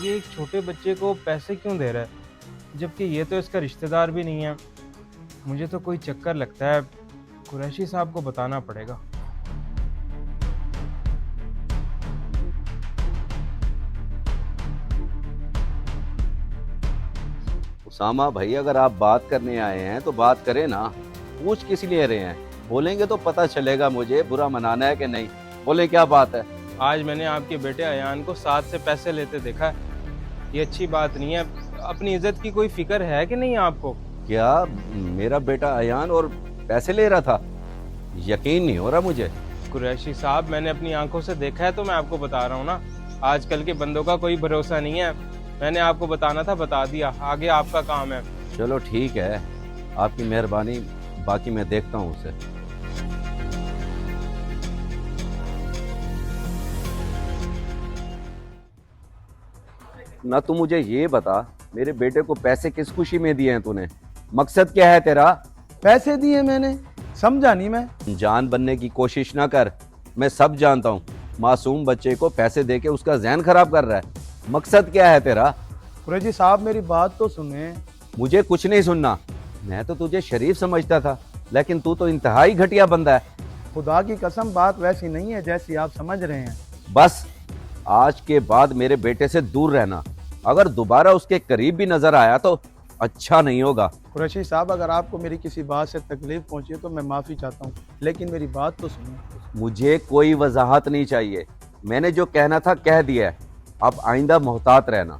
ये एक छोटे बच्चे को पैसे क्यों दे रहा है, जबकि ये तो इसका रिश्तेदार भी नहीं है। मुझे तो कोई चक्कर लगता है, कुरैशी साहब को बताना पड़ेगा। उसामा भाई, अगर आप बात करने आए हैं तो बात करें ना। पूछ किस लिए रहे हैं? बोलेंगे तो पता चलेगा मुझे बुरा मनाना है कि नहीं। बोले क्या बात है? आज मैंने आपके बेटे अयान को साथ से पैसे लेते देखा है। ये अच्छी बात नहीं है। अपनी इज्जत की कोई फिक्र है कि नहीं आपको? क्या मेरा बेटा अयान और पैसे ले रहा था? यकीन नहीं हो रहा मुझे। कुरैशी साहब, मैंने अपनी आंखों से देखा है तो मैं आपको बता रहा हूँ ना। आजकल के बंदों का कोई भरोसा नहीं है। मैंने आपको बताना था, बता दिया। आगे आपका काम है। चलो ठीक है, आपकी मेहरबानी। बाकी मैं देखता हूँ उसे। ना तू मुझे ये बता, मेरे बेटे को पैसे किस खुशी में दिए हैं तूने? मकसद क्या है तेरा? पैसे दिए मैंने? समझा नहीं मैं। जान बनने की कोशिश ना कर। मैं सब जानता हूँ। मासूम बच्चे को पैसे देके उसका ज़हन खराब कर रहा है। मकसद क्या है तेरा? कुरैशी साहब मेरी बात तो सुने। मुझे कुछ नहीं सुनना। मैं तो तुझे शरीफ समझता था, लेकिन तू तो इंतहाई घटिया बंदा है। खुदा की कसम बात वैसी नहीं है जैसी आप समझ रहे हैं। बस आज के बाद मेरे बेटे से दूर रहना। अगर दोबारा उसके करीब भी नजर आया तो अच्छा नहीं होगा। कुरैशी साहब, अगर आपको मेरी किसी बात से तकलीफ पहुंची है तो मैं माफ़ी चाहता हूँ, लेकिन मेरी बात तो सुनिए। मुझे कोई वजाहत नहीं चाहिए। मैंने जो कहना था कह दिया है। अब आइंदा मोहतात रहना।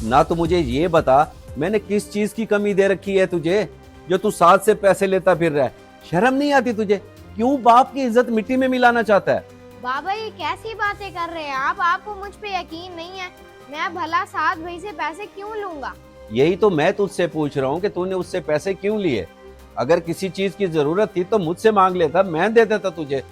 ना तो मुझे ये बता, मैंने किस चीज की कमी दे रखी है तुझे, जो तू साथ से पैसे लेता फिर रहा है? शर्म नहीं आती तुझे? क्यों बाप की इज्जत मिट्टी में मिलाना चाहता है? बाबा ये कैसी बातें कर रहे हैं आप? आपको मुझ पे यकीन नहीं है? मैं भला साद भाई से पैसे क्यों लूंगा? यही तो मैं तुझसे पूछ रहा हूँ कि तूने उससे पैसे क्यों लिए। अगर किसी चीज की जरूरत थी तो मुझसे मांग लेता, मैं दे देता तुझे।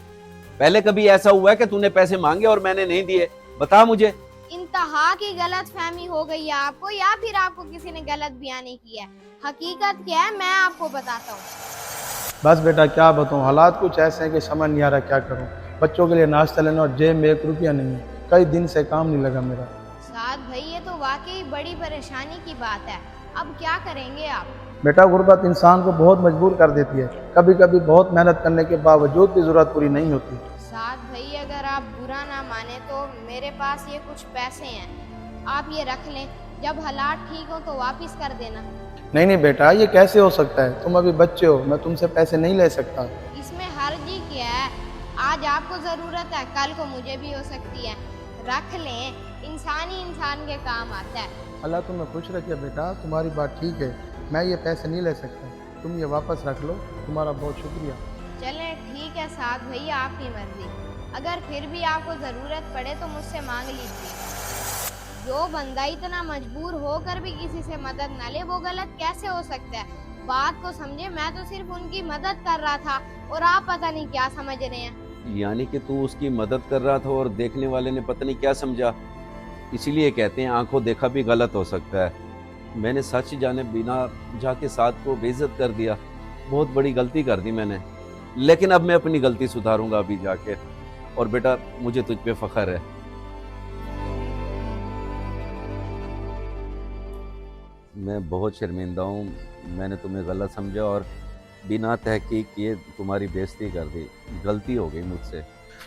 पहले कभी ऐसा हुआ है कि तूने पैसे मांगे और मैंने नहीं दिए? बता मुझे। इंतहा की गलत फहमी हो गई है आपको, या फिर आपको किसी ने गलत बयानी की है? हकीकत क्या है मैं आपको बताता हूँ। बस बेटा क्या बताऊँ, हालात कुछ ऐसे हैं कि समझ नहीं आ रहा क्या करूँ। बच्चों के लिए नाश्ता लेना और जेब में 1 रुपया नहीं है। कई दिन से काम नहीं लगा मेरा। साद भाई ये तो वाकई बड़ी परेशानी की बात है। अब क्या करेंगे आप? बेटा गुर्बत इंसान को बहुत मजबूर कर देती है। कभी कभी बहुत मेहनत करने के बावजूद भी ज़रूरत पूरी नहीं होती। साद भाई अगर आप बुरा ना माने तो मेरे पास ये कुछ पैसे हैं, आप ये रख लें। जब हालात ठीक हो तो वापस कर देना। नहीं नहीं बेटा, ये कैसे हो सकता है? तुम अभी बच्चे हो, मैं तुमसे पैसे नहीं ले सकता। इसमें हर्ज ही क्या है? आज आपको ज़रूरत है, कल को मुझे भी हो सकती है। रख लें, इंसान ही इंसान के काम आता है। अल्लाह तुम्हें खुश रखे बेटा, तुम्हारी बात ठीक है। मैं ये पैसे नहीं ले सकता, तुम ये वापस रख लो। तुम्हारा बहुत शुक्रिया। चलें ठीक है साद भैया, आपकी मर्जी। अगर फिर भी आपको ज़रूरत पड़े तो मुझसे मांग लीजिए। जो बंदा इतना मजबूर होकर भी किसी से मदद न ले वो गलत कैसे हो सकता है? बात को समझे, मैं तो सिर्फ उनकी मदद कर रहा था और आप पता नहीं क्या समझ रहे हैं। यानी कि तू उसकी मदद कर रहा था और देखने वाले ने पता नहीं क्या समझा। इसीलिए कहते हैं आंखों देखा भी गलत हो सकता है। मैंने सच जाने बिना जाके साथ को बेइज्जत कर दिया। बहुत बड़ी गलती कर दी मैंने, लेकिन अब मैं अपनी गलती सुधारूंगा अभी जाके। और बेटा मुझे तुझ पे फख्र है। मैं बहुत शर्मिंदा हूँ। मैंने तुम्हें गलत समझा और बिना तहकीक किए तुम्हारी बेइज्जती कर दी। गलती हो गई मुझसे।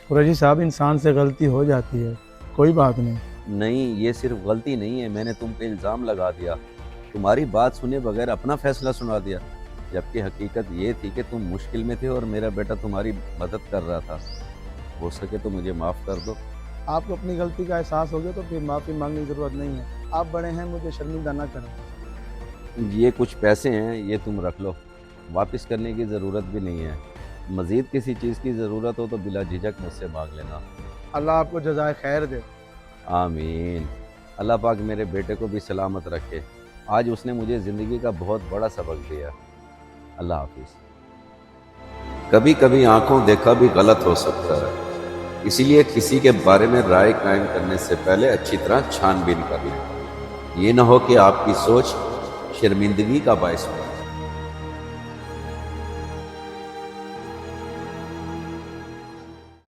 कुरैशी साहब, इंसान से गलती हो जाती है, कोई बात नहीं। नहीं, ये सिर्फ गलती नहीं है। मैंने तुम पे इल्ज़ाम लगा दिया, तुम्हारी बात सुने बगैर अपना फैसला सुना दिया, जबकि हकीकत ये थी कि तुम मुश्किल में थे और मेरा बेटा तुम्हारी मदद कर रहा था। हो सके तो मुझे माफ़ कर दो। आपको अपनी गलती का एहसास हो गया तो फिर माफ़ी मांगने की ज़रूरत नहीं है। आप बड़े हैं, मुझे शर्मिंदा ना करें। ये कुछ पैसे हैं, ये तुम रख लो। वापस करने की ज़रूरत भी नहीं है। मज़ीद किसी चीज़ की ज़रूरत हो तो बिला झिझक मुझसे मांग लेना। अल्लाह आपको जज़ाए खैर दे। आमीन। अल्लाह पाक मेरे बेटे को भी सलामत रखे। आज उसने मुझे ज़िंदगी का बहुत बड़ा सबक दिया। अल्लाह हाफिज़। कभी कभी आंखों देखा भी गलत हो सकता है, इसीलिए किसी के बारे में राय कायम करने से पहले अच्छी तरह छानबीन कर लें। ये न हो कि आपकी सोच शर्मिंदगी का बायस हो।